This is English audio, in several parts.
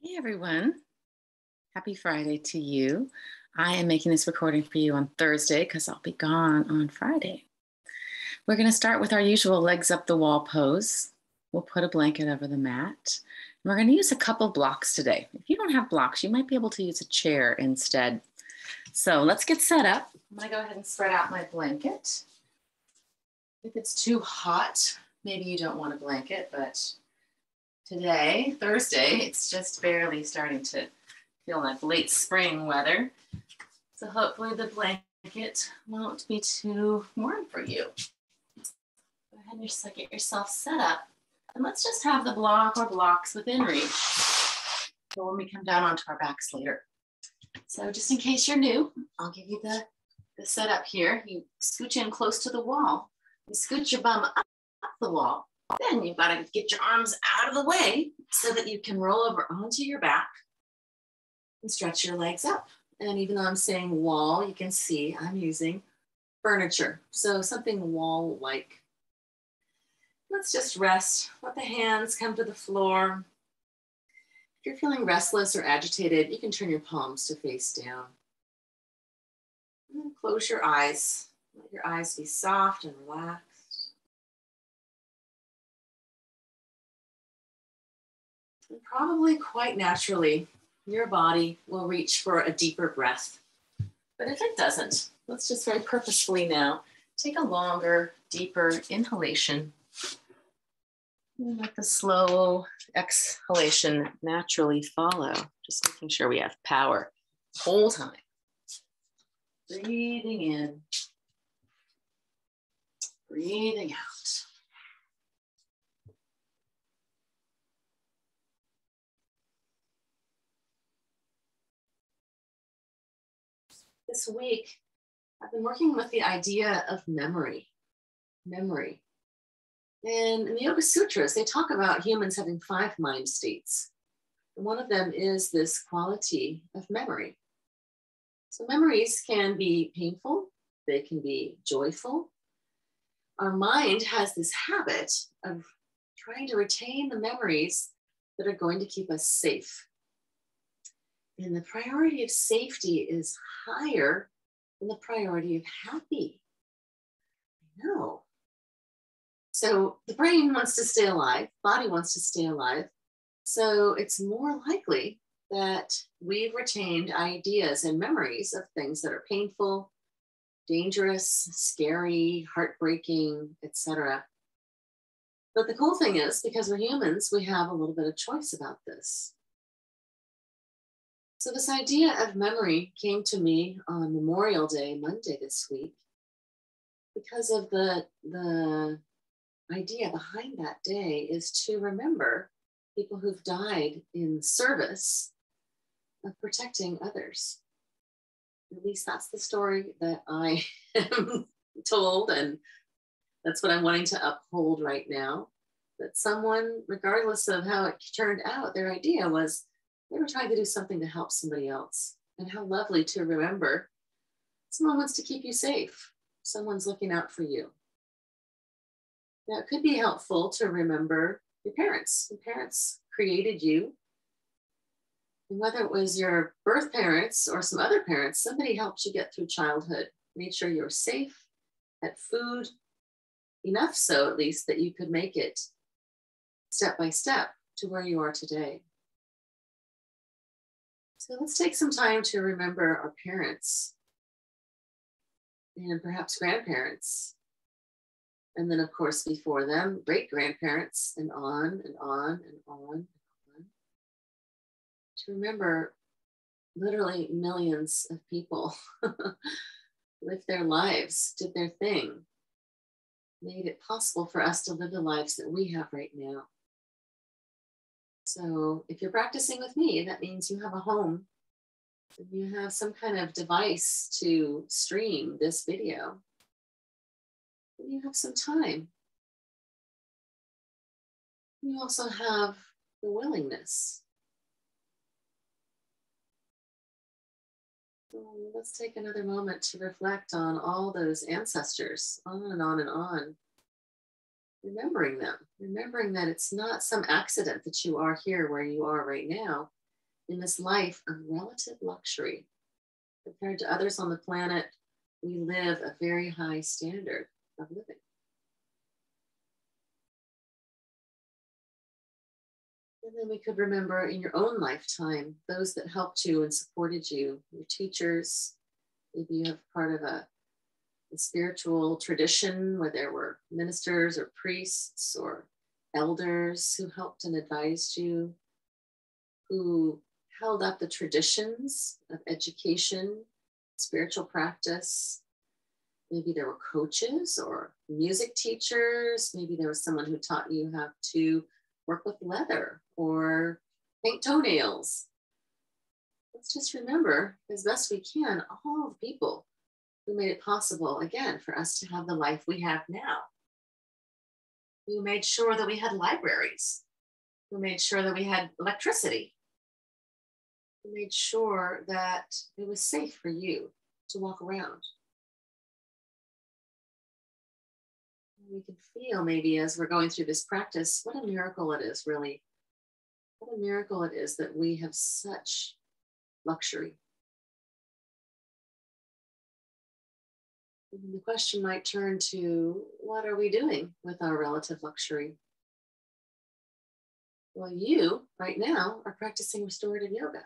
Hey everyone, happy Friday to you. I am making this recording for you on Thursday because I'll be gone on Friday. We're going to start with our usual legs up the wall pose. We'll put a blanket over the mat. And we're going to use a couple blocks today. If you don't have blocks, you might be able to use a chair instead. So let's get set up. I'm going to go ahead and spread out my blanket. If it's too hot, maybe you don't want a blanket, but today, Thursday, it's just barely starting to feel like late spring weather. So hopefully the blanket won't be too warm for you. Go ahead and just get yourself set up. And let's just have the block or blocks within reach for when we come down onto our backs later. So just in case you're new, I'll give you the setup here. You scooch in close to the wall. You scooch your bum up the wall. Then you've got to get your arms out of the way so that you can roll over onto your back and stretch your legs up. And even though I'm saying wall, you can see I'm using furniture. So something wall-like. Let's just rest. Let the hands come to the floor. If you're feeling restless or agitated, you can turn your palms to face down. And then close your eyes. Let your eyes be soft and relaxed. And probably quite naturally, your body will reach for a deeper breath. But if it doesn't, let's just very purposefully now take a longer, deeper inhalation. And let the slow exhalation naturally follow. Just making sure we have power the whole time. Breathing in, breathing out. This week, I've been working with the idea of memory. And in the Yoga Sutras, they talk about humans having 5 mind states. And one of them is this quality of memory. So memories can be painful, they can be joyful. Our mind has this habit of trying to retain the memories that are going to keep us safe. And the priority of safety is higher than the priority of happy. I know. So the brain wants to stay alive, body wants to stay alive. So it's more likely that we've retained ideas and memories of things that are painful, dangerous, scary, heartbreaking, etc. But the cool thing is, because we're humans, we have a little bit of choice about this. So this idea of memory came to me on Memorial Day, Monday this week, because of the idea behind that day is to remember people who've died in service of protecting others. At least that's the story that I am told, and that's what I'm wanting to uphold right now. That someone, regardless of how it turned out, their idea was they were trying to do something to help somebody else. And how lovely to remember someone wants to keep you safe. Someone's looking out for you. Now, it could be helpful to remember your parents. Your parents created you. And whether it was your birth parents or some other parents, somebody helped you get through childhood, made sure you were safe, had food, enough so at least that you could make it step by step to where you are today. So let's take some time to remember our parents and perhaps grandparents. And then, of course, before them, great-grandparents, and on and on and on and on. To remember literally millions of people lived their lives, did their thing, made it possible for us to live the lives that we have right now. So if you're practicing with me, that means you have a home and you have some kind of device to stream this video. And you have some time. You also have the willingness. So let's take another moment to reflect on all those ancestors, on and on and on. Remembering them, remembering that it's not some accident that you are here where you are right now. in this life of relative luxury. Compared to others on the planet, we live a very high standard of living. And then we could remember in your own lifetime those that helped you and supported you, your teachers. Maybe you have part of a spiritual tradition where there were ministers or priests or elders who helped and advised you, who held up the traditions of education, spiritual practice. Maybe there were coaches or music teachers. Maybe there was someone who taught you how to work with leather or paint toenails. Let's just remember, as best we can, all the people who made it possible, again, for us to have the life we have now. Who made sure that we had libraries, who made sure that we had electricity, who made sure that it was safe for you to walk around. We can feel maybe as we're going through this practice, what a miracle it is, really. What a miracle it is that we have such luxury. And the question might turn to, what are we doing with our relative luxury? Well, you right now are practicing restorative yoga.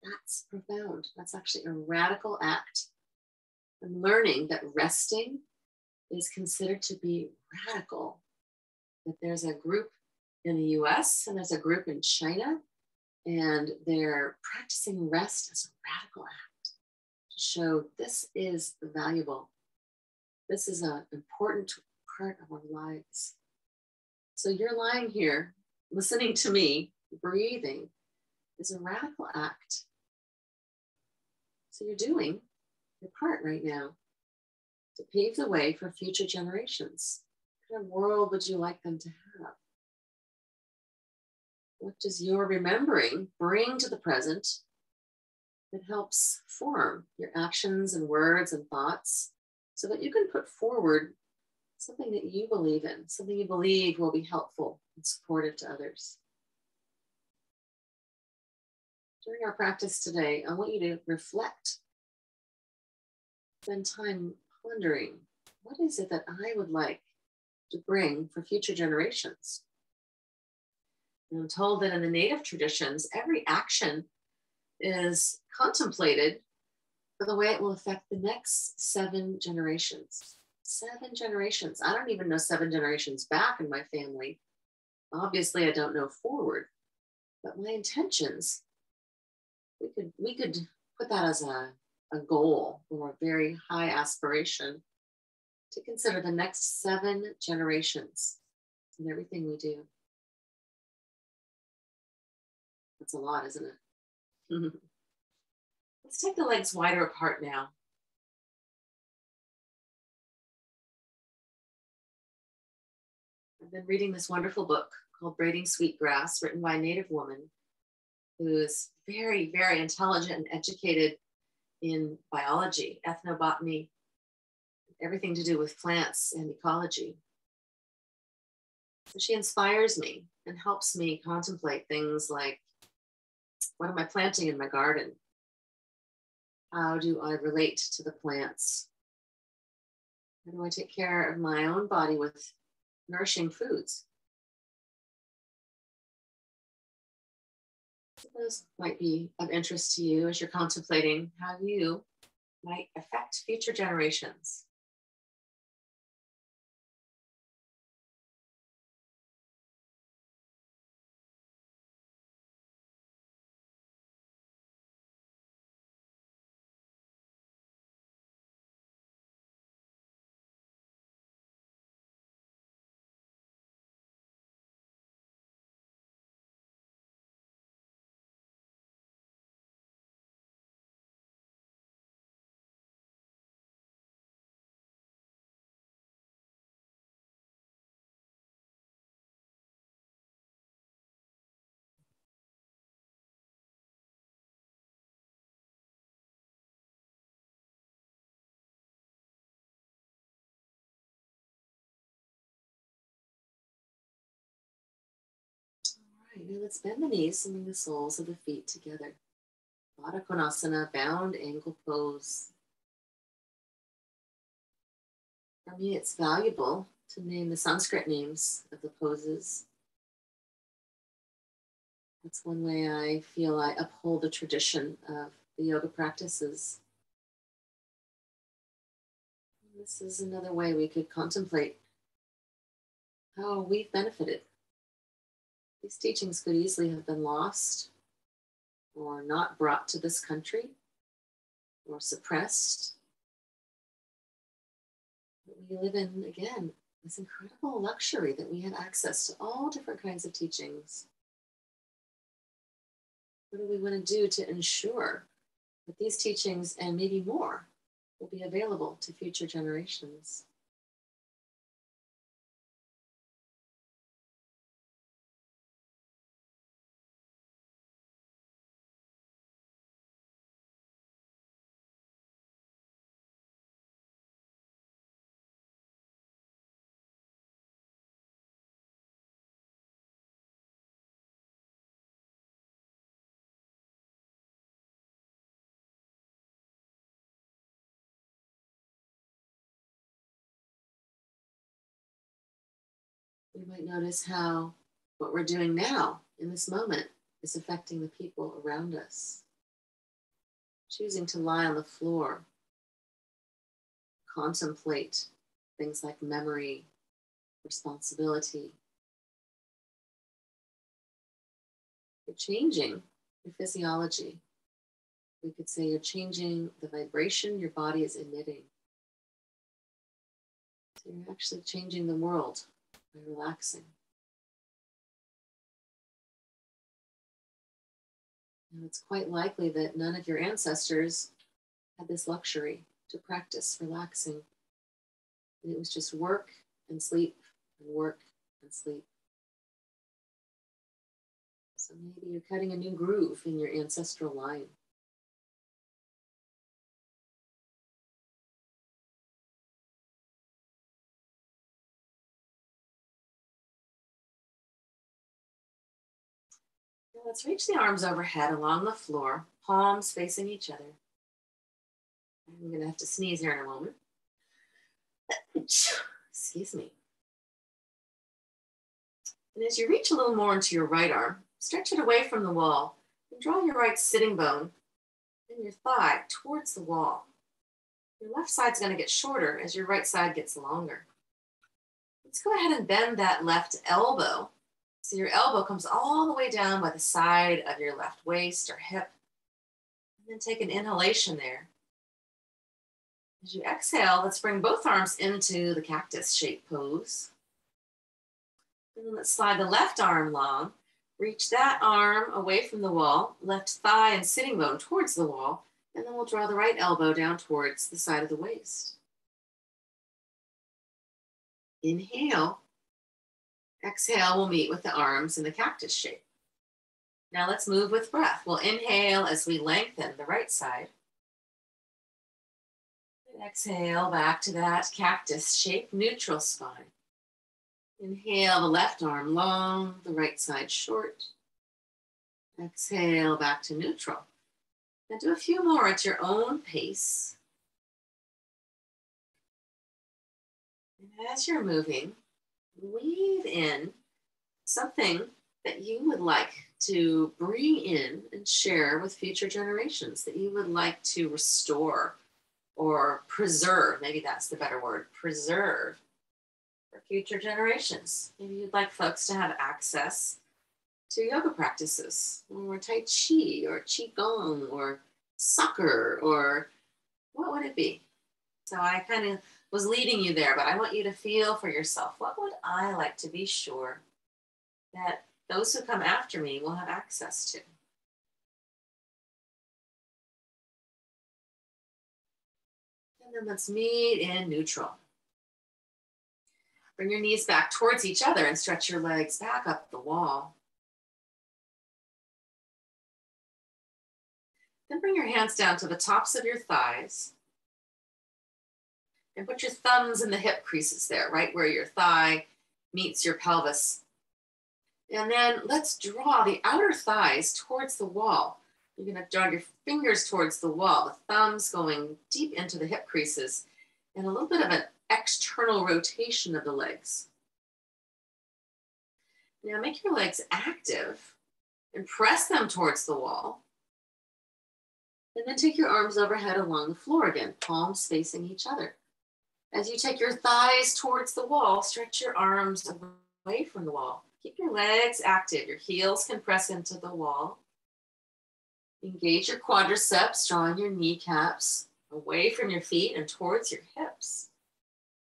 That's profound. That's actually a radical act. I'm learning that resting is considered to be radical. That there's a group in the US and there's a group in China, and they're practicing rest as a radical act to show this is valuable. This is an important part of our lives. So you're lying here listening to me, breathing is a radical act. So you're doing your part right now to pave the way for future generations. What kind of world would you like them to have? What does your remembering bring to the present that helps form your actions and words and thoughts so that you can put forward something that you believe in, something you believe will be helpful and supportive to others? During our practice today, I want you to reflect, spend time pondering, what is it that I would like to bring for future generations? And I'm told that in the native traditions, every action is contemplated for the way it will affect the next 7 generations. 7 generations. I don't even know 7 generations back in my family. Obviously, I don't know forward, but my intentions, we could put that as a goal or a very high aspiration to consider the next 7 generations in everything we do. That's a lot, isn't it? Let's take the legs wider apart now. I've been reading this wonderful book called Braiding Sweetgrass, written by a native woman who is very, very intelligent and educated in biology, ethnobotany, everything to do with plants and ecology. So she inspires me and helps me contemplate things like, what am I planting in my garden? How do I relate to the plants? How do I take care of my own body with nourishing foods? So those might be of interest to you as you're contemplating how you might affect future generations. now let's bend the knees and bring the soles of the feet together. Baddha Konasana, bound ankle pose. For me, it's valuable to name the Sanskrit names of the poses. That's one way I feel I uphold the tradition of the yoga practices. This is another way we could contemplate how we've benefited. These teachings could easily have been lost or not brought to this country or suppressed. But we live in, again, this incredible luxury that we have access to all different kinds of teachings. What do we want to do to ensure that these teachings and maybe more will be available to future generations? We might notice how what we're doing now in this moment is affecting the people around us. Choosing to lie on the floor, contemplate things like memory, responsibility. You're changing your physiology. We could say you're changing the vibration your body is emitting. So you're actually changing the world by relaxing. And it's quite likely that none of your ancestors had this luxury to practice relaxing. And it was just work and sleep and work and sleep. So maybe you're cutting a new groove in your ancestral line. Now let's reach the arms overhead along the floor, palms facing each other. I'm going to have to sneeze here in a moment. Excuse me. And as you reach a little more into your right arm, stretch it away from the wall and draw your right sitting bone and your thigh towards the wall. Your left side's going to get shorter as your right side gets longer. Let's go ahead and bend that left elbow. So your elbow comes all the way down by the side of your left waist or hip. And then take an inhalation there. As you exhale, let's bring both arms into the cactus shape pose. And then let's slide the left arm long. Reach that arm away from the wall, left thigh and sitting bone towards the wall, and then we'll draw the right elbow down towards the side of the waist. Inhale. Exhale, we'll meet with the arms in the cactus shape. Now let's move with breath. We'll inhale as we lengthen the right side. And exhale back to that cactus shape, neutral spine. Inhale, the left arm long, the right side short. Exhale, back to neutral. Now do a few more at your own pace. And as you're moving, weave in something that you would like to bring in and share with future generations, that you would like to restore or preserve. Maybe that's the better word, preserve for future generations. Maybe you'd like folks to have access to yoga practices, or Tai Chi, or Qigong, or soccer, or what would it be? So I kind of was leading you there, but I want you to feel for yourself, what would I like to be sure that those who come after me will have access to? And then let's meet in neutral. Bring your knees back towards each other and stretch your legs back up the wall. Then bring your hands down to the tops of your thighs and put your thumbs in the hip creases there, right where your thigh meets your pelvis. And then let's draw the outer thighs towards the wall. You're going to draw your fingers towards the wall, the thumbs going deep into the hip creases, and a little bit of an external rotation of the legs. Now make your legs active and press them towards the wall. And then take your arms overhead along the floor again, palms facing each other. As you take your thighs towards the wall, stretch your arms away from the wall. Keep your legs active. Your heels can press into the wall. Engage your quadriceps, drawing your kneecaps away from your feet and towards your hips.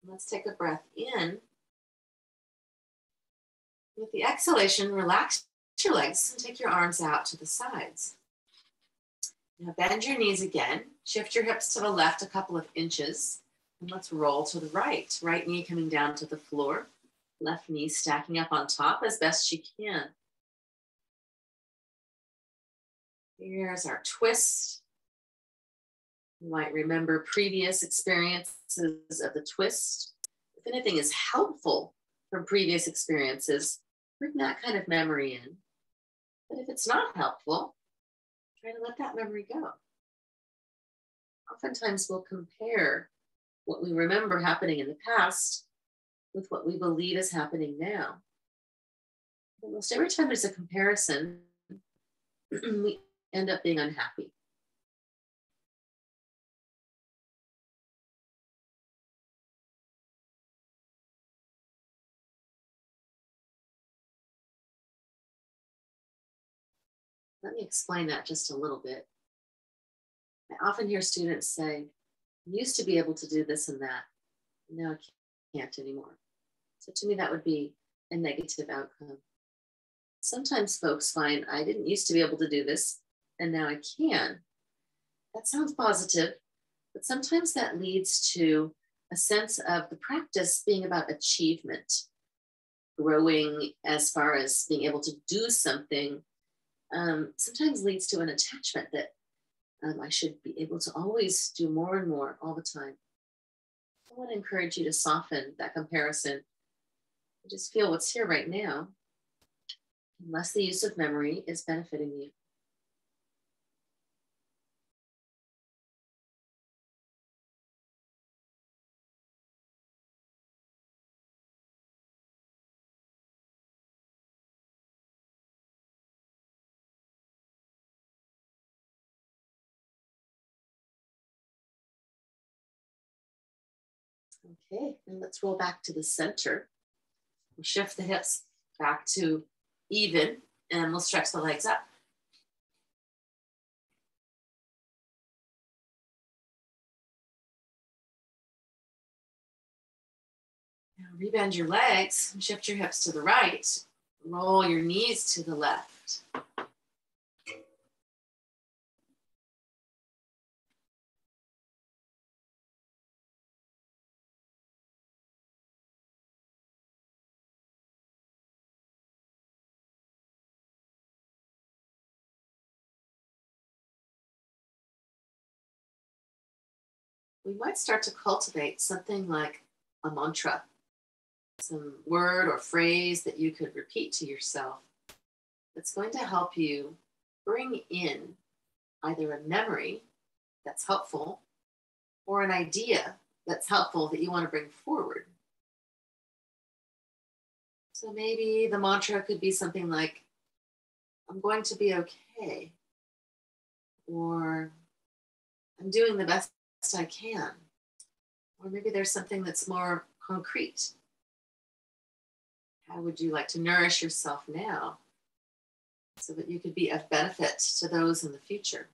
Let's take a breath in. With the exhalation, relax your legs and take your arms out to the sides. Now bend your knees again. Shift your hips to the left a couple of inches. And let's roll to the right. Right knee coming down to the floor. Left knee stacking up on top as best you can. Here's our twist. You might remember previous experiences of the twist. If anything is helpful from previous experiences, bring that kind of memory in. But if it's not helpful, try to let that memory go. Oftentimes we'll compare what we remember happening in the past with what we believe is happening now. Almost every time there's a comparison, we end up being unhappy. Let me explain that just a little bit. I often hear students say, I used to be able to do this and that. Now I can't anymore. So to me, that would be a negative outcome. Sometimes folks find, I didn't used to be able to do this, and now I can. That sounds positive, but sometimes that leads to a sense of the practice being about achievement, growing as far as being able to do something. Sometimes leads to an attachment that I should be able to always do more and more all the time. I want to encourage you to soften that comparison. Just feel what's here right now, unless the use of memory is benefiting you. Okay, and let's roll back to the center. We'll shift the hips back to even, and we'll stretch the legs up. Now rebend your legs, and shift your hips to the right. Roll your knees to the left. We might start to cultivate something like a mantra, some word or phrase that you could repeat to yourself that's going to help you bring in either a memory that's helpful or an idea that's helpful that you want to bring forward. So maybe the mantra could be something like, I'm going to be okay, or I'm doing the best I can. Or maybe there's something that's more concrete. How would you like to nourish yourself now so that you could be of benefit to those in the future?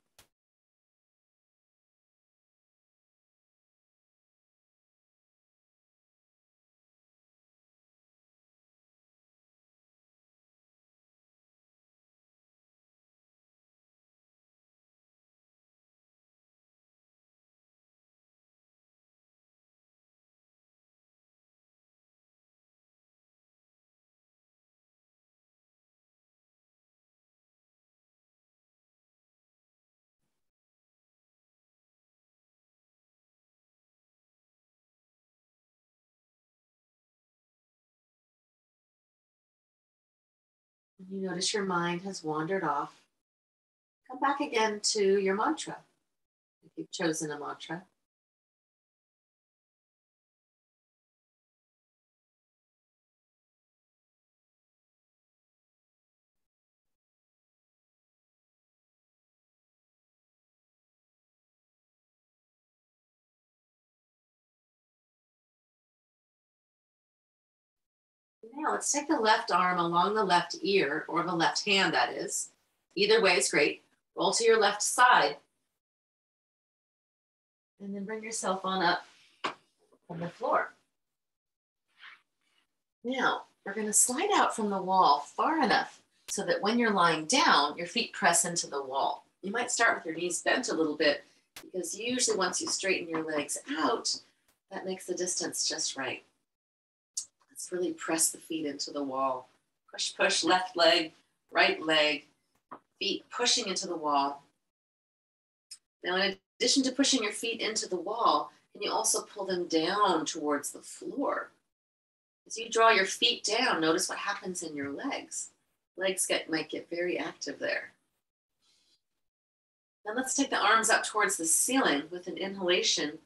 And you notice your mind has wandered off. Come back again to your mantra, if you've chosen a mantra. Now let's take the left arm along the left ear, or the left hand, that is. Either way is great. Roll to your left side. And then bring yourself on up from the floor. Now, we're going to slide out from the wall far enough so that when you're lying down, your feet press into the wall. You might start with your knees bent a little bit, because usually once you straighten your legs out, that makes the distance just right. Let's really press the feet into the wall. Push, push, left leg, right leg, feet pushing into the wall. Now, in addition to pushing your feet into the wall, can you also pull them down towards the floor? As you draw your feet down, notice what happens in your legs. Legs might get very active there. Now let's take the arms up towards the ceiling with an inhalation.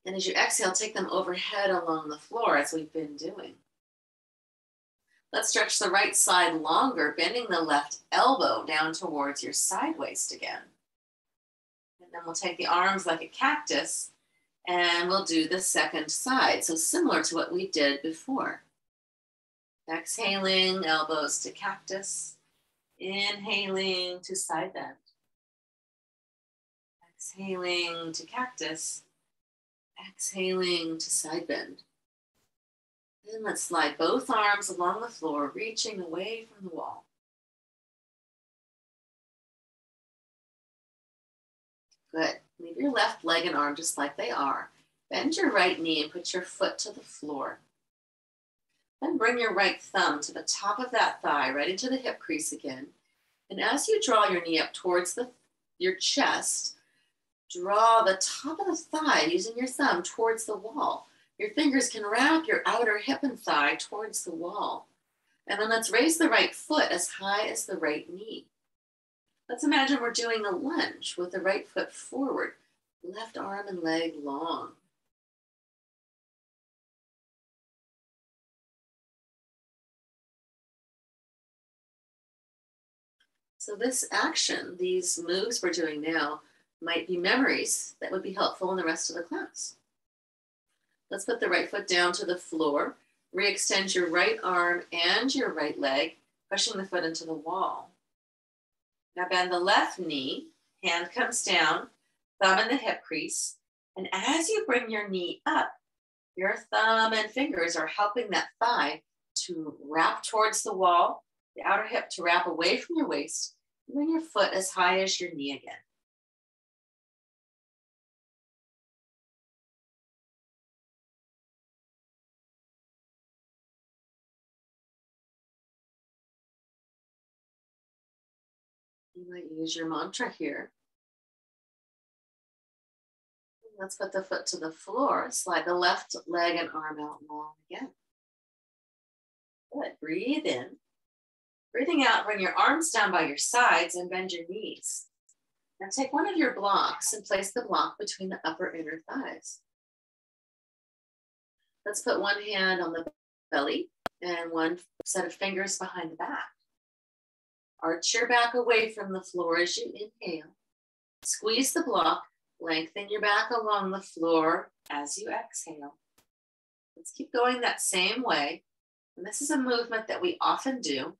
And as you exhale, take them overhead along the floor as we've been doing. Let's stretch the right side longer, bending the left elbow down towards your side waist again. And then we'll take the arms like a cactus, and we'll do the second side. So similar to what we did before. Exhaling, elbows to cactus. Inhaling to side bend. Exhaling to cactus. Exhaling to side bend. Then let's slide both arms along the floor, reaching away from the wall. Good. Leave your left leg and arm just like they are. Bend your right knee and put your foot to the floor. Then bring your right thumb to the top of that thigh, right into the hip crease again. And as you draw your knee up towards your chest, draw the top of the thigh using your thumb towards the wall. Your fingers can wrap your outer hip and thigh towards the wall. And then let's raise the right foot as high as the right knee. Let's imagine we're doing a lunge with the right foot forward, left arm and leg long. So this action, these moves we're doing now, might be memories that would be helpful in the rest of the class. Let's put the right foot down to the floor. Re-extend your right arm and your right leg, pushing the foot into the wall. Now bend the left knee, hand comes down, thumb in the hip crease. And as you bring your knee up, your thumb and fingers are helping that thigh to wrap towards the wall, the outer hip to wrap away from your waist. Bring your foot as high as your knee again. You might use your mantra here. Let's put the foot to the floor. Slide the left leg and arm out long again. Good. Breathe in. Breathing out, bring your arms down by your sides and bend your knees. Now take one of your blocks and place the block between the upper inner thighs. Let's put one hand on the belly and one set of fingers behind the back. Arch your back away from the floor as you inhale. Squeeze the block, lengthen your back along the floor as you exhale. Let's keep going that same way. And this is a movement that we often do,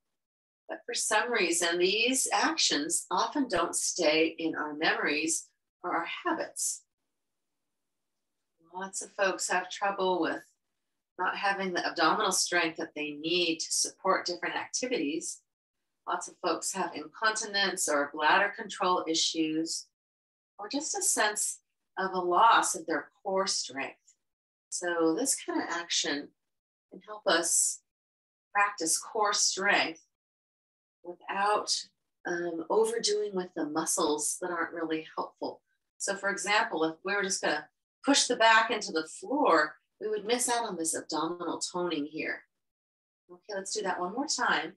but for some reason, these actions often don't stay in our memories or our habits. Lots of folks have trouble with not having the abdominal strength that they need to support different activities. Lots of folks have incontinence or bladder control issues, or just a sense of a loss of their core strength. So this kind of action can help us practice core strength without overdoing with the muscles that aren't really helpful. So for example, if we were just gonna push the back into the floor, we would miss out on this abdominal toning here. Okay, let's do that one more time.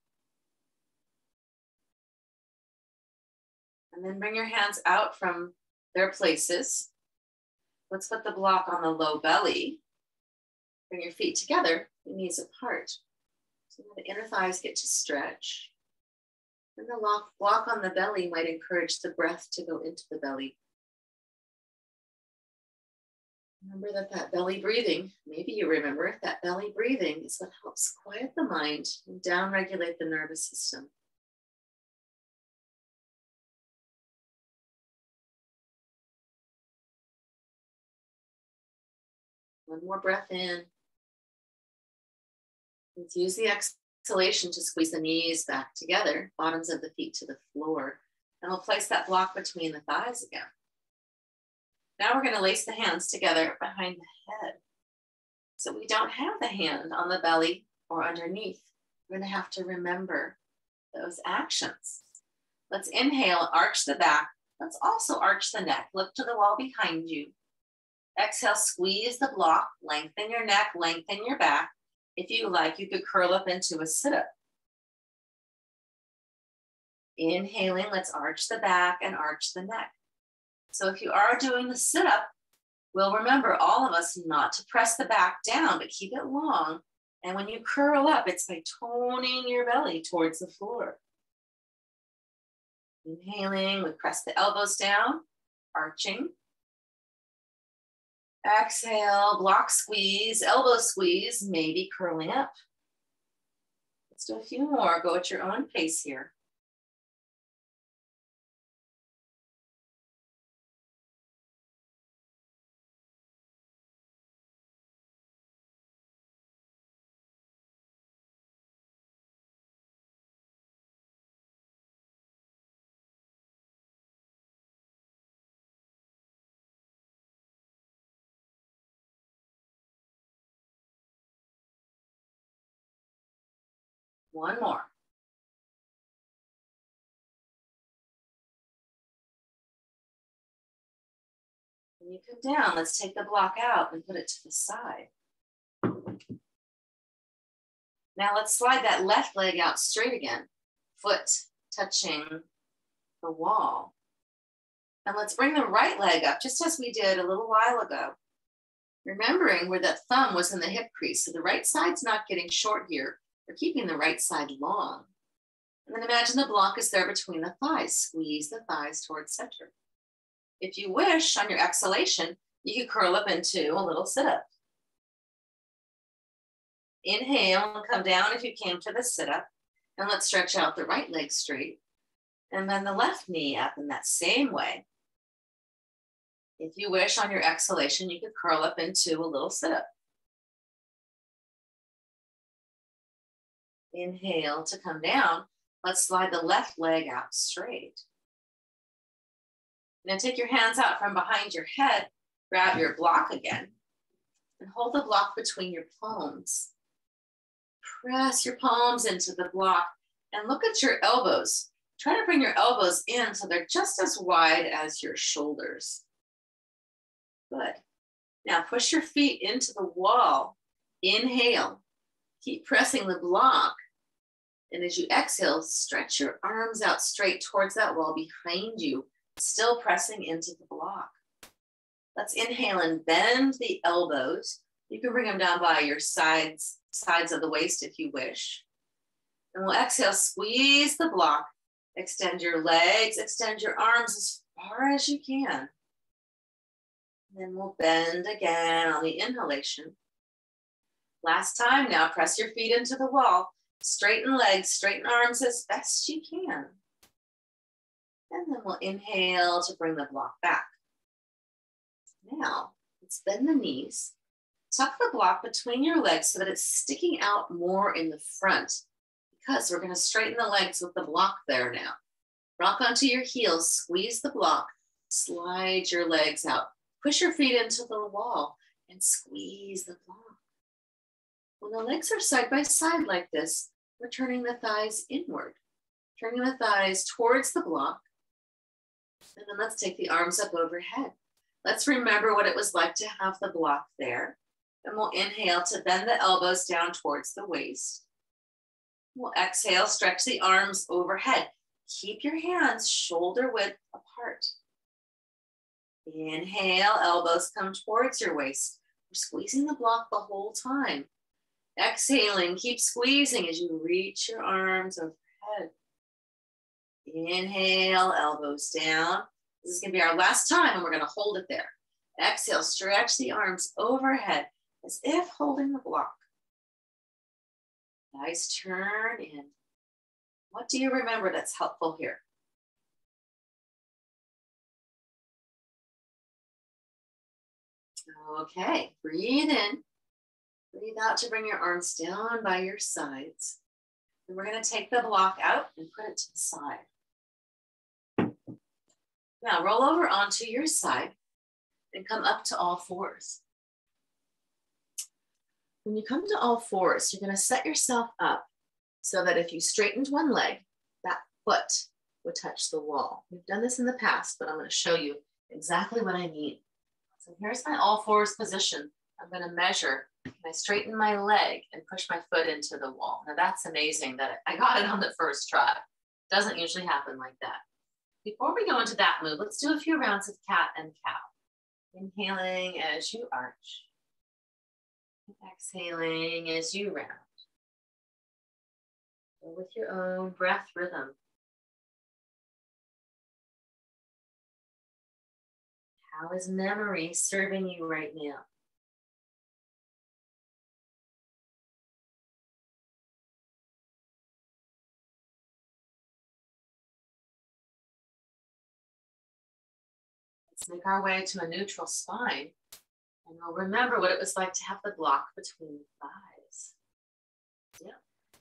And then bring your hands out from their places. Let's put the block on the low belly. Bring your feet together, your knees apart. So the inner thighs get to stretch. And the block on the belly might encourage the breath to go into the belly. Remember that belly breathing, maybe you remember that belly breathing is what helps quiet the mind and down-regulate the nervous system. One more breath in. Let's use the exhalation to squeeze the knees back together, bottoms of the feet to the floor. And we'll place that block between the thighs again. Now we're going to lace the hands together behind the head. So we don't have the hand on the belly or underneath. We're going to have to remember those actions. Let's inhale, arch the back. Let's also arch the neck. Look to the wall behind you. Exhale, squeeze the block, lengthen your neck, lengthen your back. If you like, you could curl up into a sit-up. Inhaling, let's arch the back and arch the neck. So if you are doing the sit-up, we'll remember, all of us, not to press the back down, but keep it long. And when you curl up, it's by toning your belly towards the floor. Inhaling, we press the elbows down, arching. Exhale, block squeeze, elbow squeeze, maybe curling up. Let's do a few more. Go at your own pace here. One more. When you come down, let's take the block out and put it to the side. Now let's slide that left leg out straight again, foot touching the wall. And let's bring the right leg up, just as we did a little while ago. Remembering where that thumb was in the hip crease, so the right side's not getting short here. We're keeping the right side long. And then imagine the block is there between the thighs. Squeeze the thighs towards center. If you wish, on your exhalation, you can curl up into a little sit-up. Inhale and come down if you came to the sit-up. And let's stretch out the right leg straight. And then the left knee up in that same way. If you wish, on your exhalation, you could curl up into a little sit-up. Inhale to come down. Let's slide the left leg out straight. Now take your hands out from behind your head, grab your block again, and hold the block between your palms. Press your palms into the block and look at your elbows. Try to bring your elbows in so they're just as wide as your shoulders. Good. Now push your feet into the wall. Inhale. Keep pressing the block. And as you exhale, stretch your arms out straight towards that wall behind you, still pressing into the block. Let's inhale and bend the elbows. You can bring them down by your sides of the waist if you wish. And we'll exhale, squeeze the block, extend your legs, extend your arms as far as you can. And then we'll bend again on the inhalation. Last time, now press your feet into the wall. Straighten legs, straighten arms as best you can. And then we'll inhale to bring the block back. Now, let's bend the knees. Tuck the block between your legs so that it's sticking out more in the front, because we're going to straighten the legs with the block there now. Rock onto your heels, squeeze the block, slide your legs out. Push your feet into the wall and squeeze the block. When the legs are side by side like this, we're turning the thighs inward, turning the thighs towards the block. And then let's take the arms up overhead. Let's remember what it was like to have the block there. And we'll inhale to bend the elbows down towards the waist. We'll exhale, stretch the arms overhead. Keep your hands shoulder width apart. Inhale, elbows come towards your waist. We're squeezing the block the whole time. Exhaling, keep squeezing as you reach your arms overhead. Inhale, elbows down. This is going to be our last time, and we're going to hold it there. Exhale, stretch the arms overhead as if holding the block. Nice turn in. What do you remember that's helpful here? Okay, breathe in. Breathe out to bring your arms down by your sides. And we're going to take the block out and put it to the side. Now roll over onto your side and come up to all fours. When you come to all fours, you're going to set yourself up so that if you straightened one leg, that foot would touch the wall. We've done this in the past, but I'm going to show you exactly what I mean. So here's my all fours position. I'm going to measure. I straighten my leg and push my foot into the wall. Now that's amazing that I got it on the first try. Doesn't usually happen like that. Before we go into that move, let's do a few rounds of cat and cow. Inhaling as you arch. Exhaling as you round. Go with your own breath rhythm. How is memory serving you right now? Let's make our way to a neutral spine, and we'll remember what it was like to have the block between the thighs. Yeah.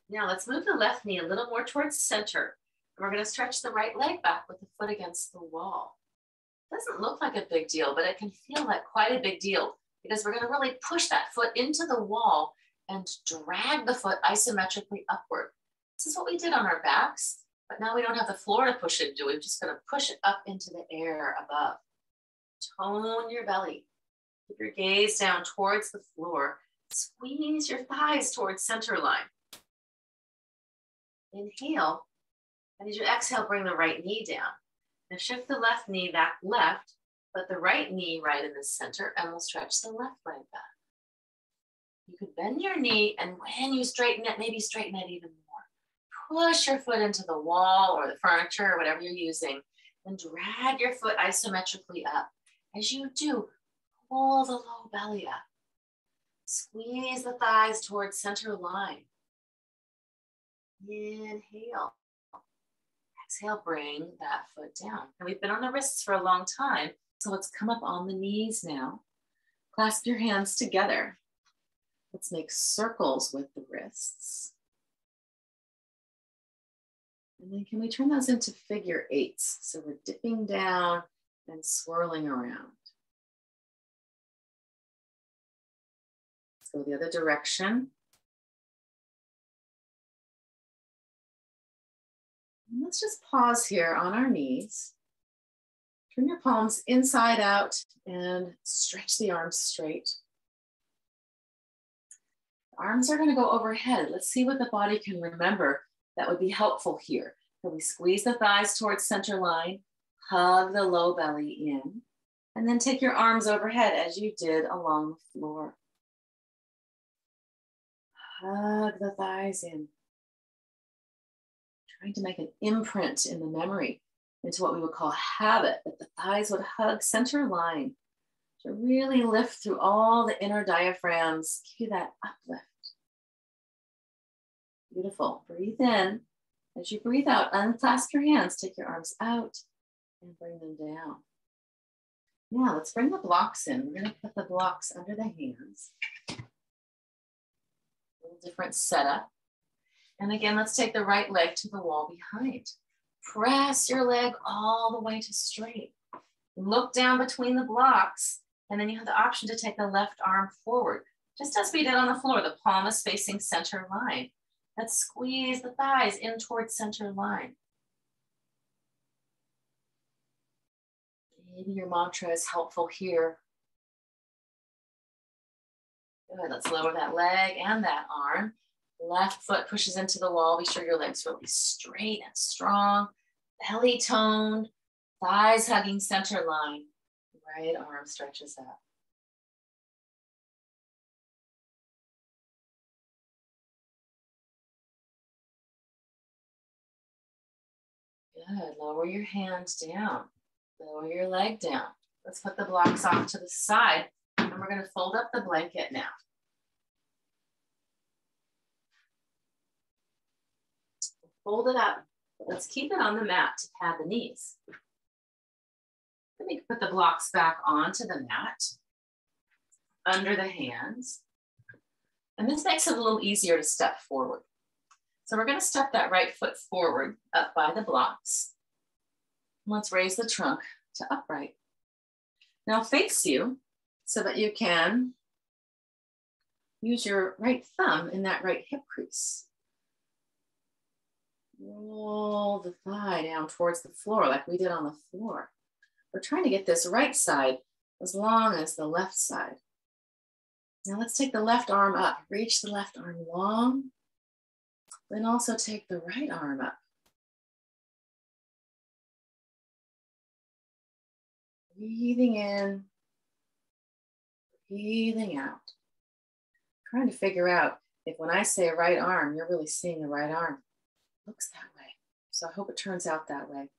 Now let's move the left knee a little more towards center. And we're going to stretch the right leg back with the foot against the wall. Doesn't look like a big deal, but it can feel like quite a big deal because we're going to really push that foot into the wall and drag the foot isometrically upward. This is what we did on our backs, but now we don't have the floor to push it into. We're just going to push it up into the air above. Tone your belly. Keep your gaze down towards the floor. Squeeze your thighs towards center line. Inhale, and as you exhale, bring the right knee down. Now shift the left knee back left, put the right knee right in the center, and we'll stretch the left leg back. You could bend your knee, and when you straighten it, maybe straighten it even more. Push your foot into the wall or the furniture or whatever you're using, and drag your foot isometrically up. As you do, pull the low belly up. Squeeze the thighs towards center line. Inhale. Exhale, bring that foot down. And we've been on the wrists for a long time, so let's come up on the knees now. Clasp your hands together. Let's make circles with the wrists. And then can we turn those into figure eights? So we're dipping down and swirling around. Let's go the other direction. And let's just pause here on our knees. Turn your palms inside out and stretch the arms straight. The arms are going to go overhead. Let's see what the body can remember that would be helpful here. So we squeeze the thighs towards center line, hug the low belly in, and then take your arms overhead as you did along the floor. Hug the thighs in. Trying to make an imprint in the memory into what we would call habit, that the thighs would hug center line to really lift through all the inner diaphragms, give you that uplift. Beautiful. Breathe in. As you breathe out, unclasp your hands, take your arms out and bring them down. Now let's bring the blocks in. We're going to put the blocks under the hands. A little different setup. And again, let's take the right leg to the wall behind. Press your leg all the way to straight. Look down between the blocks, and then you have the option to take the left arm forward. Just as we did on the floor, the palm is facing center line. Let's squeeze the thighs in towards center line. Maybe your mantra is helpful here. Good, let's lower that leg and that arm. Left foot pushes into the wall. Be sure your leg's really straight and strong. belly toned, thighs hugging center line, right arm stretches up. Good, lower your hands down, lower your leg down. Let's put the blocks off to the side, and we're gonna fold up the blanket now. Fold it up, but let's keep it on the mat to pad the knees. Then we can put the blocks back onto the mat, under the hands. And this makes it a little easier to step forward. So we're gonna step that right foot forward up by the blocks. Let's raise the trunk to upright. Now face you so that you can use your right thumb in that right hip crease. Roll the thigh down towards the floor like we did on the floor. We're trying to get this right side as long as the left side. Now let's take the left arm up. Reach the left arm long. Then also take the right arm up. Breathing in, breathing out. Trying to figure out if when I say right arm, you're really seeing the right arm. It looks that way. So I hope it turns out that way.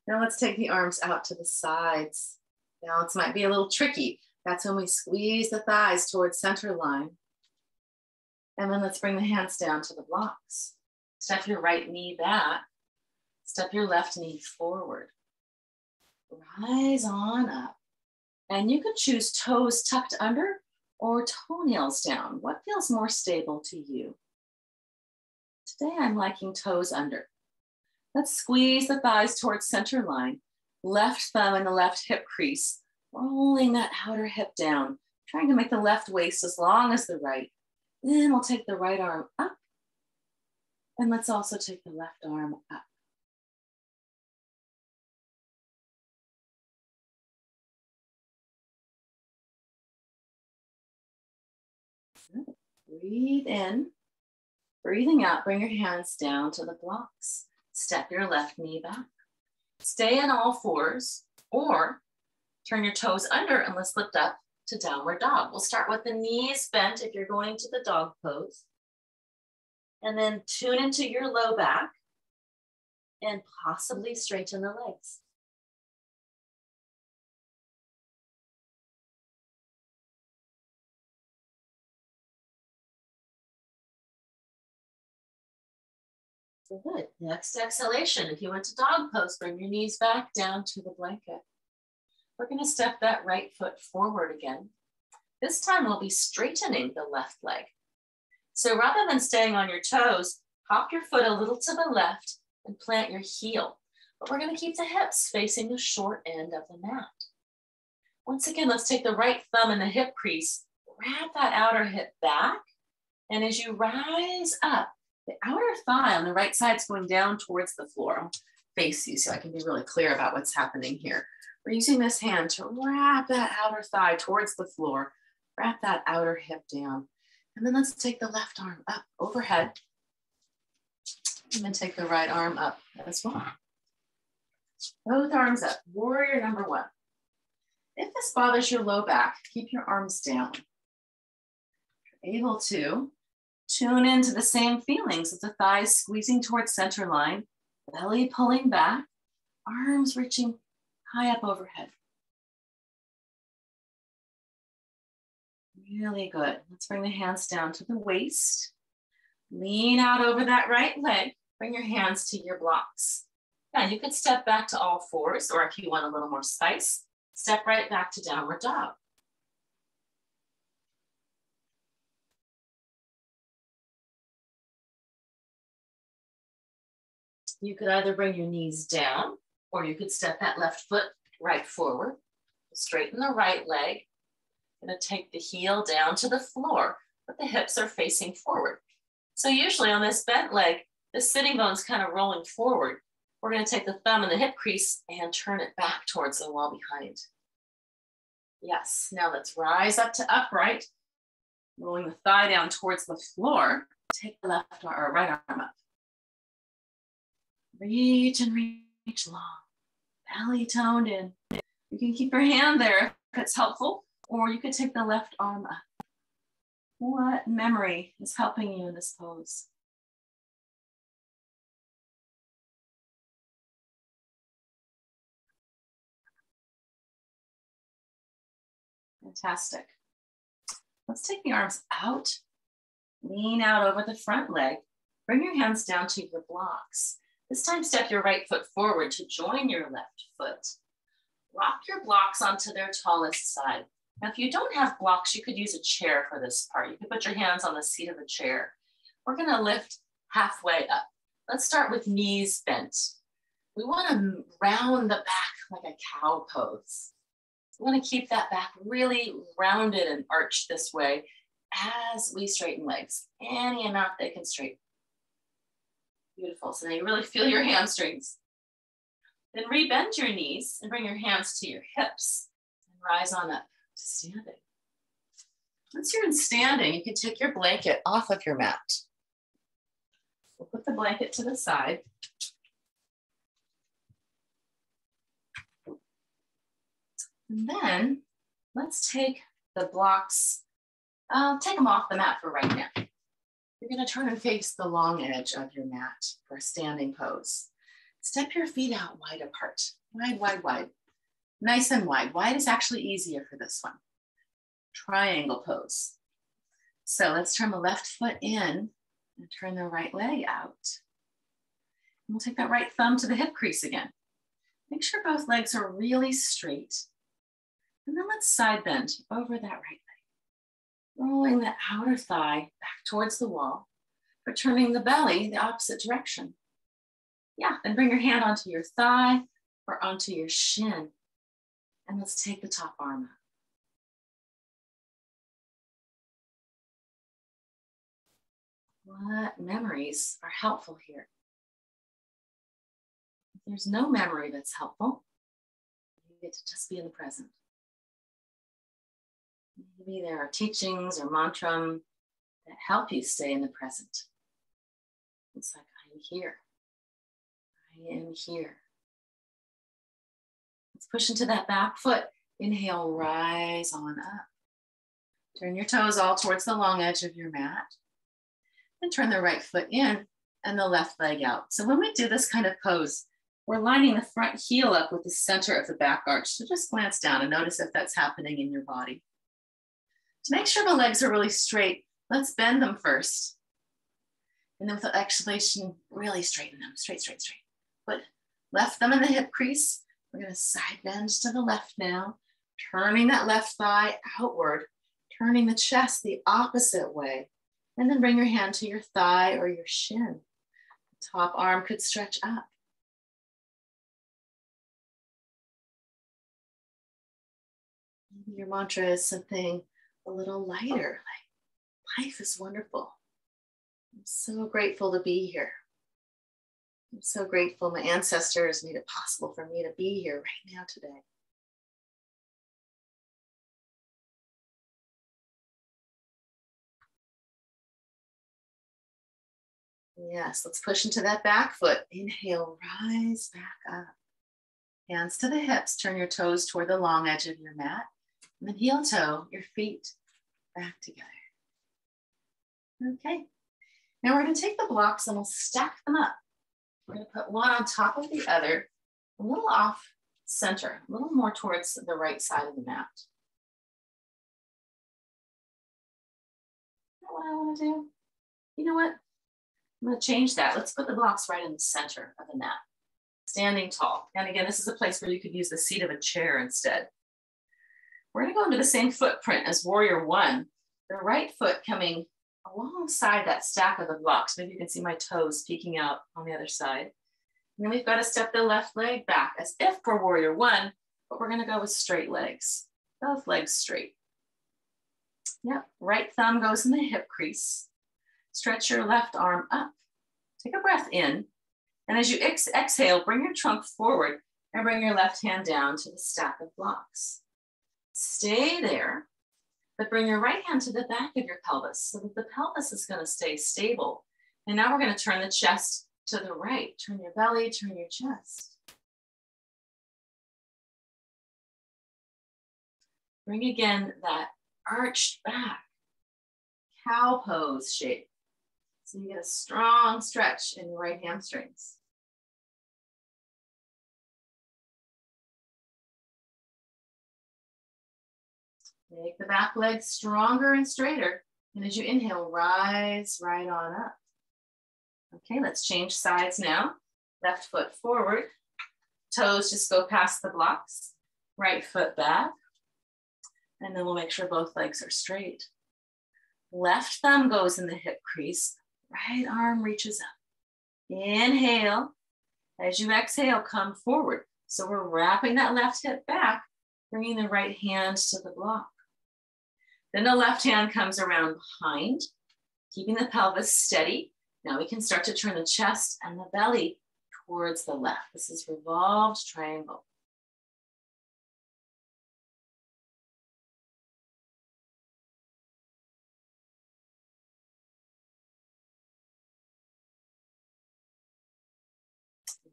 Now let's take the arms out to the sides. Balance might be a little tricky. That's when we squeeze the thighs towards center line. And then let's bring the hands down to the blocks. Step your right knee back. Step your left knee forward. Rise on up. And you can choose toes tucked under or toenails down. What feels more stable to you? Today I'm liking toes under. Let's squeeze the thighs towards center line. Left thumb in the left hip crease. Rolling that outer hip down. Trying to make the left waist as long as the right. Then we'll take the right arm up. And let's also take the left arm up. Good. Breathe in. Breathing out, bring your hands down to the blocks. Step your left knee back. Stay in all fours or turn your toes under and let's lift up to downward dog. We'll start with the knees bent if you're going to the dog pose. And then tune into your low back and possibly straighten the legs. So good. Next exhalation. If you went to dog pose, bring your knees back down to the blanket. We're going to step that right foot forward again. This time we'll be straightening the left leg. So rather than staying on your toes, hop your foot a little to the left and plant your heel. But we're going to keep the hips facing the short end of the mat. Once again, let's take the right thumb in the hip crease, wrap that outer hip back. And as you rise up, the outer thigh on the right side is going down towards the floor. I'll face you so I can be really clear about what's happening here. We're using this hand to wrap that outer thigh towards the floor, wrap that outer hip down. And then let's take the left arm up overhead. And then take the right arm up as well. Both arms up, warrior number one. If this bothers your low back, keep your arms down. If you're able to, tune into the same feelings of the thighs squeezing towards center line, belly pulling back, arms reaching high up overhead. Really good. Let's bring the hands down to the waist. Lean out over that right leg. Bring your hands to your blocks. Now you could step back to all fours, or if you want a little more spice, step right back to downward dog. You could either bring your knees down, or you could step that left foot right forward. Straighten the right leg. Gonna take the heel down to the floor, but the hips are facing forward. So usually on this bent leg, the sitting bone's kind of rolling forward. We're gonna take the thumb in the hip crease and turn it back towards the wall behind. Yes, now let's rise up to upright, rolling the thigh down towards the floor. Take the left or right arm up. Reach and reach long. Belly toned in. You can keep your hand there if it's helpful, or you could take the left arm up. What memory is helping you in this pose? Fantastic. Let's take the arms out. Lean out over the front leg. Bring your hands down to your blocks. This time, step your right foot forward to join your left foot. Rock your blocks onto their tallest side. Now, if you don't have blocks, you could use a chair for this part. You could put your hands on the seat of a chair. We're going to lift halfway up. Let's start with knees bent. We want to round the back like a cow pose. We want to keep that back really rounded and arched this way as we straighten legs. Any amount they can straighten. Beautiful. So now you really feel your hamstrings. Then rebend your knees and bring your hands to your hips and rise on up to standing. Once you're in standing, you can take your blanket off of your mat. We'll put the blanket to the side. And then let's take the blocks, take them off the mat for right now. You're going to turn and face the long edge of your mat for a standing pose. Step your feet out wide apart. Wide, wide, wide. Nice and wide. Wide is actually easier for this one. Triangle pose. So let's turn the left foot in and turn the right leg out. And we'll take that right thumb to the hip crease again. Make sure both legs are really straight. And then let's side bend over that right leg. Rolling the outer thigh back towards the wall, but turning the belly the opposite direction. Yeah, then bring your hand onto your thigh or onto your shin. And let's take the top arm up. What memories are helpful here? If there's no memory that's helpful, you get to just be in the present. Maybe there are teachings or mantra that help you stay in the present. It's like, I'm here. I am here. Let's push into that back foot. Inhale, rise on up. Turn your toes all towards the long edge of your mat. And turn the right foot in and the left leg out. So when we do this kind of pose, we're lining the front heel up with the center of the back arch. So just glance down and notice if that's happening in your body. To make sure the legs are really straight, let's bend them first. And then with the exhalation, really straighten them. Straight, straight, straight. Put left thumb in the hip crease. We're going to side bend to the left now, turning that left thigh outward, turning the chest the opposite way. And then bring your hand to your thigh or your shin. The top arm could stretch up. Maybe your mantra is something a little lighter, like life is wonderful. I'm so grateful to be here. I'm so grateful my ancestors made it possible for me to be here right now today. Yes, let's push into that back foot. Inhale, rise back up. Hands to the hips, turn your toes toward the long edge of your mat. And then heel toe your feet back together. Okay, now we're going to take the blocks and we'll stack them up. We're going to put one on top of the other, a little off center, a little more towards the right side of the mat. Is that what I want to do? You know what? I'm going to change that. Let's put the blocks right in the center of the mat. Standing tall. And again, this is a place where you could use the seat of a chair instead. We're going to go into the same footprint as Warrior One. The right foot coming alongside that stack of the blocks. Maybe you can see my toes peeking out on the other side. And then we've got to step the left leg back as if for Warrior One, but we're going to go with straight legs. Both legs straight. Yep, right thumb goes in the hip crease. Stretch your left arm up. Take a breath in. And as you exhale, bring your trunk forward and bring your left hand down to the stack of blocks. Stay there, but bring your right hand to the back of your pelvis so that the pelvis is going to stay stable. And now we're going to turn the chest to the right. Turn your belly, turn your chest. Bring again that arched back, cow pose shape. So you get a strong stretch in your right hamstrings. Make the back leg stronger and straighter. And as you inhale, rise right on up. Okay, let's change sides now. Left foot forward. Toes just go past the blocks. Right foot back. And then we'll make sure both legs are straight. Left thumb goes in the hip crease. Right arm reaches up. Inhale. As you exhale, come forward. So we're wrapping that left hip back, bringing the right hand to the block. Then the left hand comes around behind, keeping the pelvis steady. Now we can start to turn the chest and the belly towards the left. This is revolved triangle.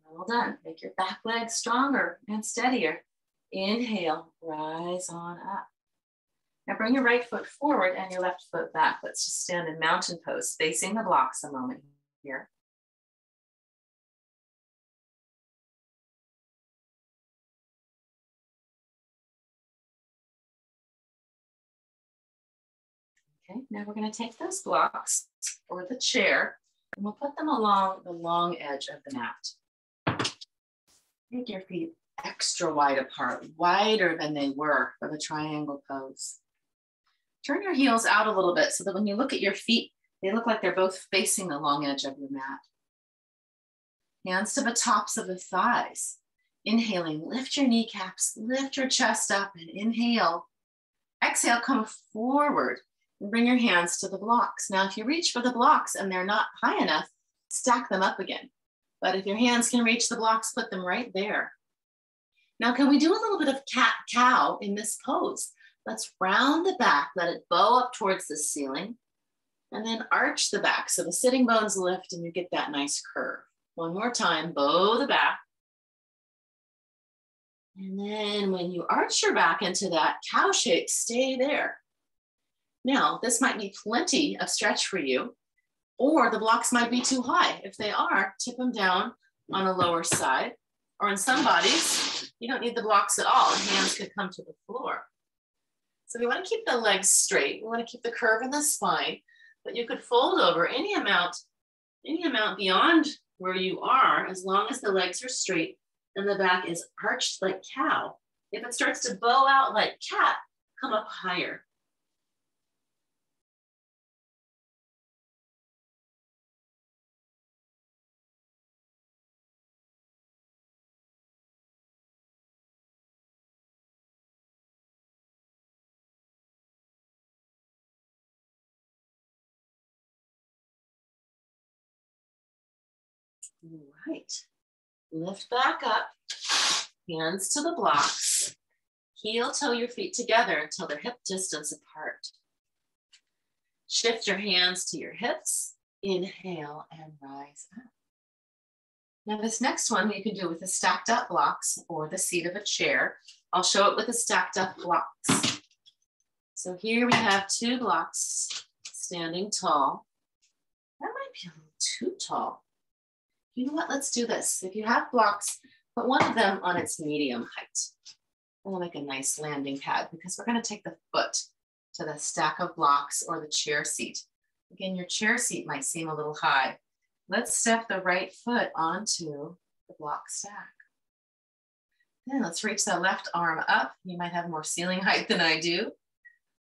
Well done. Make your back leg stronger and steadier. Inhale, rise on up. Now bring your right foot forward and your left foot back. Let's just stand in mountain pose, facing the blocks a moment here. Okay, now we're going to take those blocks or the chair and we'll put them along the long edge of the mat. Make your feet extra wide apart, wider than they were for the triangle pose. Turn your heels out a little bit so that when you look at your feet, they look like they're both facing the long edge of your mat. Hands to the tops of the thighs. Inhaling, lift your kneecaps, lift your chest up and inhale. Exhale, come forward and bring your hands to the blocks. Now, if you reach for the blocks and they're not high enough, stack them up again. But if your hands can reach the blocks, put them right there. Now, can we do a little bit of cat-cow in this pose? Let's round the back, let it bow up towards the ceiling, and then arch the back. So the sitting bones lift and you get that nice curve. One more time, bow the back. And then when you arch your back into that cow shape, stay there. Now, this might be plenty of stretch for you, or the blocks might be too high. If they are, tip them down on a lower side, or in some bodies, you don't need the blocks at all. Hands could come to the floor. So we want to keep the legs straight. We want to keep the curve in the spine, but you could fold over any amount beyond where you are, as long as the legs are straight and the back is arched like cow. If it starts to bow out like cat, come up higher. All right, lift back up, hands to the blocks, heel toe your feet together until they're hip distance apart. Shift your hands to your hips, inhale and rise up. Now this next one you can do with the stacked up blocks or the seat of a chair. I'll show it with the stacked up blocks. So here we have two blocks standing tall. That might be a little too tall. You know what, let's do this. If you have blocks, put one of them on its medium height. We'll make a nice landing pad because we're going to take the foot to the stack of blocks or the chair seat. Again, your chair seat might seem a little high. Let's step the right foot onto the block stack. Then let's reach the left arm up. You might have more ceiling height than I do.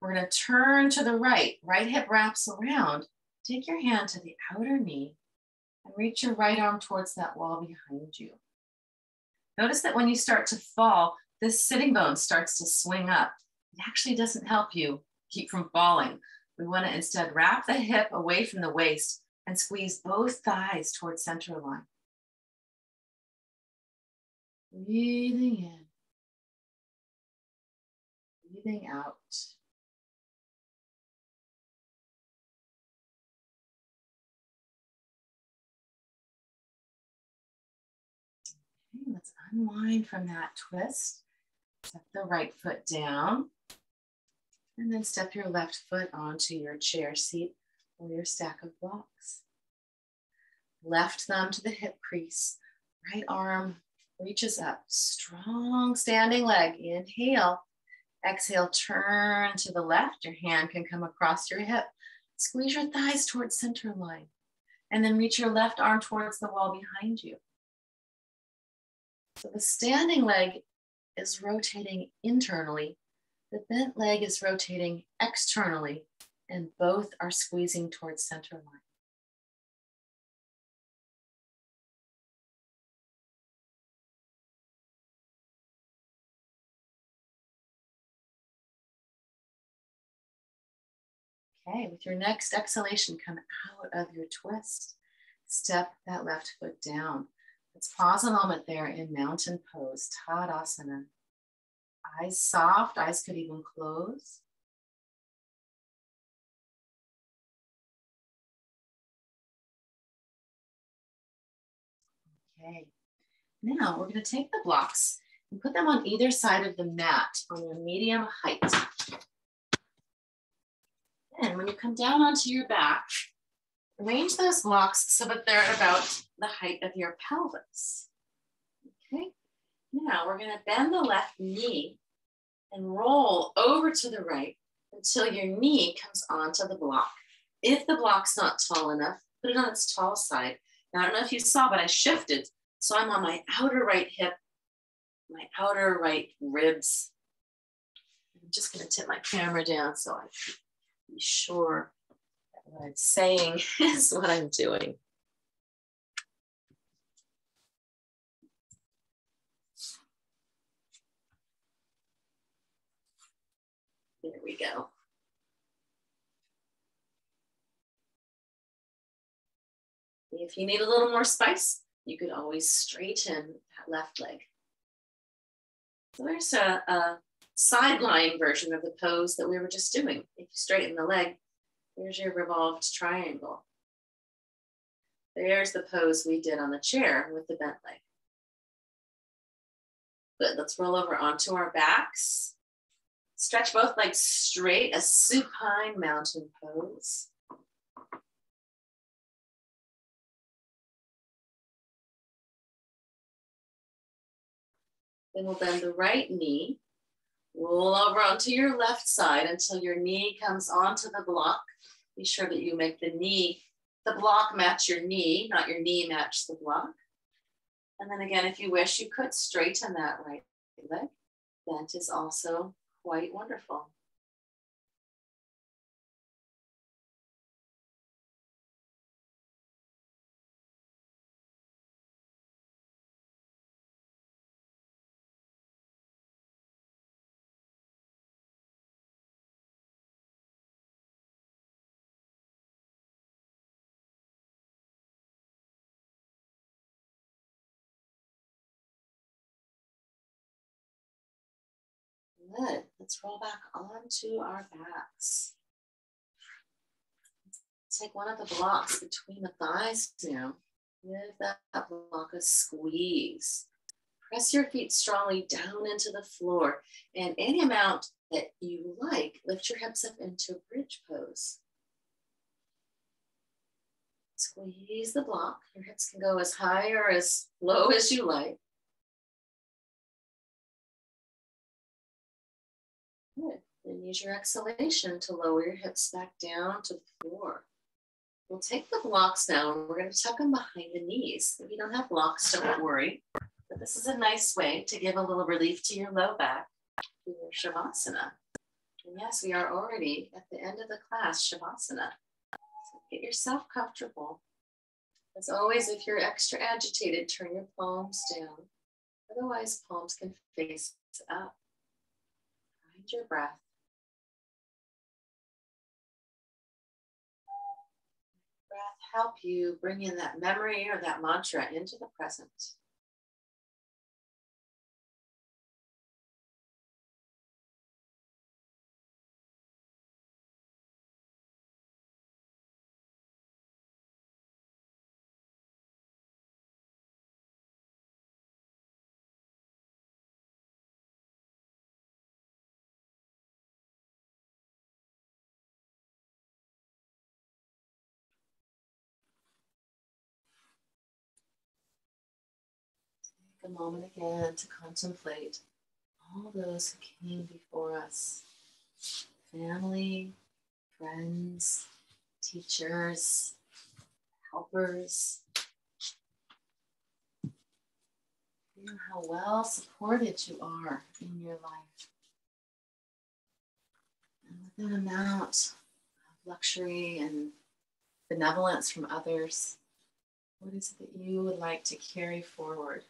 We're going to turn to the right. Right hip wraps around. Take your hand to the outer knee and reach your right arm towards that wall behind you. Notice that when you start to fall, this sitting bone starts to swing up. It actually doesn't help you keep from falling. We want to instead wrap the hip away from the waist and squeeze both thighs towards center line. Breathing in, breathing out. Okay, let's unwind from that twist. Step the right foot down. And then step your left foot onto your chair seat or your stack of blocks. Left thumb to the hip crease. Right arm reaches up. Strong standing leg. Inhale. Exhale, turn to the left. Your hand can come across your hip. Squeeze your thighs towards center line. And then reach your left arm towards the wall behind you. So the standing leg is rotating internally. The bent leg is rotating externally, and both are squeezing towards center line. Okay, with your next exhalation, come out of your twist. Step that left foot down. Let's pause a moment there in mountain pose, Tadasana. Eyes soft, eyes could even close. Okay, now we're going to take the blocks and put them on either side of the mat on a medium height. And when you come down onto your back, arrange those blocks so that they're about the height of your pelvis. Okay, now we're going to bend the left knee and roll over to the right until your knee comes onto the block. If the block's not tall enough, put it on its tall side. Now, I don't know if you saw, but I shifted. So I'm on my outer right hip, my outer right ribs. I'm just going to tip my camera down so I can be sure that what I'm saying is what I'm doing. There we go. If you need a little more spice, you could always straighten that left leg. So there's a sideline version of the pose that we were just doing. If you straighten the leg, there's your revolved triangle. There's the pose we did on the chair with the bent leg. Good, let's roll over onto our backs. Stretch both legs straight, a supine mountain pose. Then we'll bend the right knee. Roll over onto your left side until your knee comes onto the block. Be sure that you make the block match your knee, not your knee match the block. And then again, if you wish, you could straighten that right leg. Bent is also quite wonderful. Good. Let's roll back onto our backs. Let's take one of the blocks between the thighs now. Give that block a squeeze. Press your feet strongly down into the floor, and any amount that you like, lift your hips up into bridge pose. Squeeze the block. Your hips can go as high or as low as you like. Good. Then use your exhalation to lower your hips back down to the floor. We'll take the blocks now and we're going to tuck them behind the knees. If you don't have blocks, don't worry. But this is a nice way to give a little relief to your low back through your Shavasana. And yes, we are already at the end of the class, Shavasana. So get yourself comfortable. As always, if you're extra agitated, turn your palms down. Otherwise, palms can face up. Find your breath. Breath help you bring in that memory or that mantra into the present. a moment again to contemplate all those who came before us. Family, friends, teachers, helpers. Feel how well supported you are in your life. And with that amount of luxury and benevolence from others, what is it that you would like to carry forward?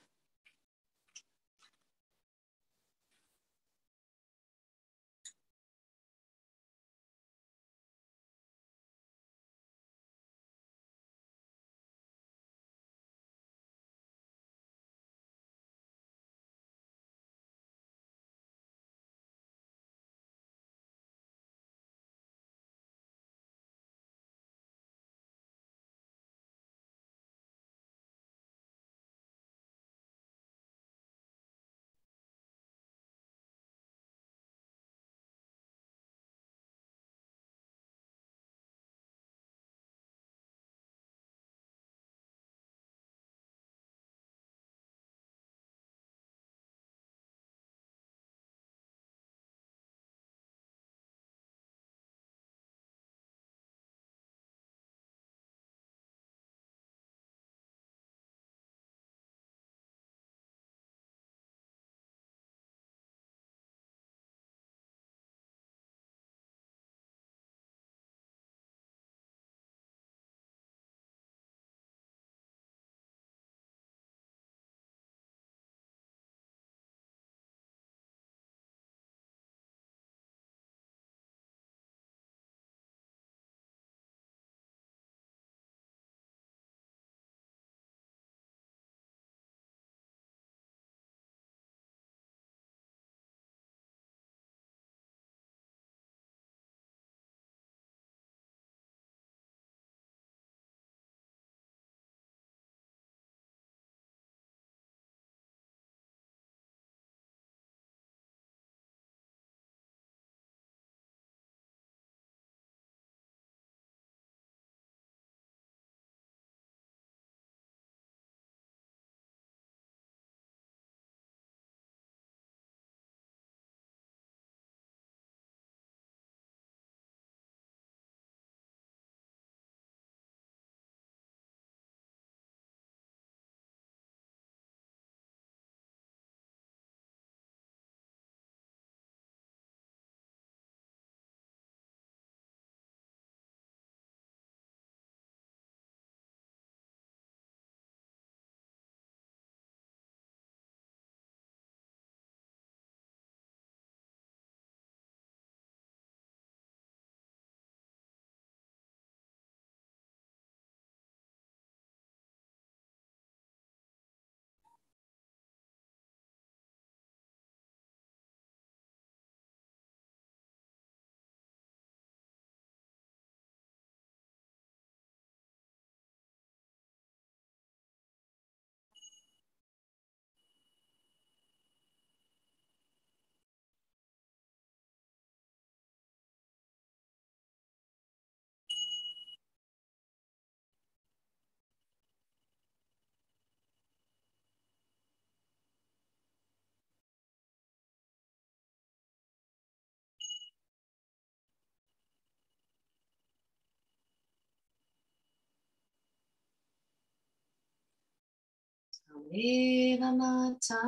Tameva mata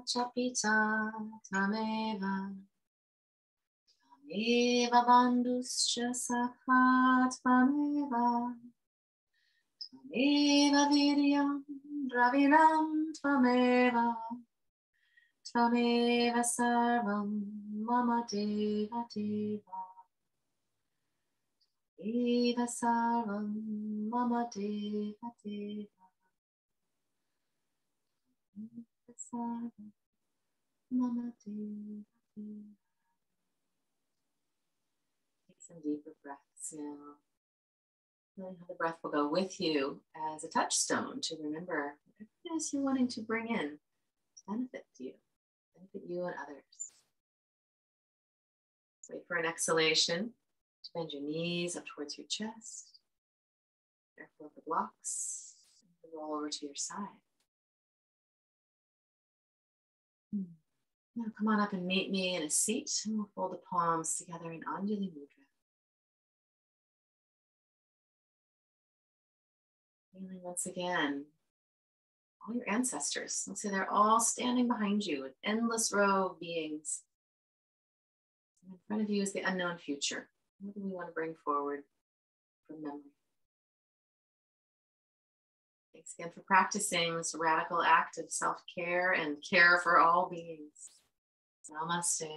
chapita tameva. Tameva banduscha sakha tameva. Tameva viryam dravinam tameva. Tameva sarvam mama deva deva. Eva sarvam mama deva deva. Mama deva deva. Take some deeper breaths now. Feeling how the breath will go with you as a touchstone to remember whatever it is you're wanting to bring in to benefit you and others. So wait for an exhalation to bend your knees up towards your chest. Careful of the blocks. And roll over to your side. Now come on up and meet me in a seat, and we'll fold the palms together in Anjali Mudra. Feeling once again all your ancestors. Let's say they're all standing behind you, an endless row of beings. And in front of you is the unknown future. What do we want to bring forward from memory? Thanks again for practicing this radical act of self-care and care for all beings. Namaste.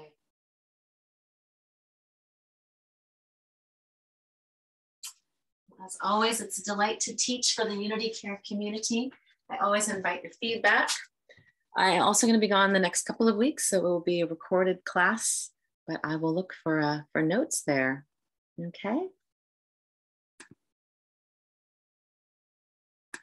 As always, it's a delight to teach for the Unity Care community. I always invite your feedback. I'm also going to be gone the next couple of weeks, so it will be a recorded class, but I will look for notes there. Okay.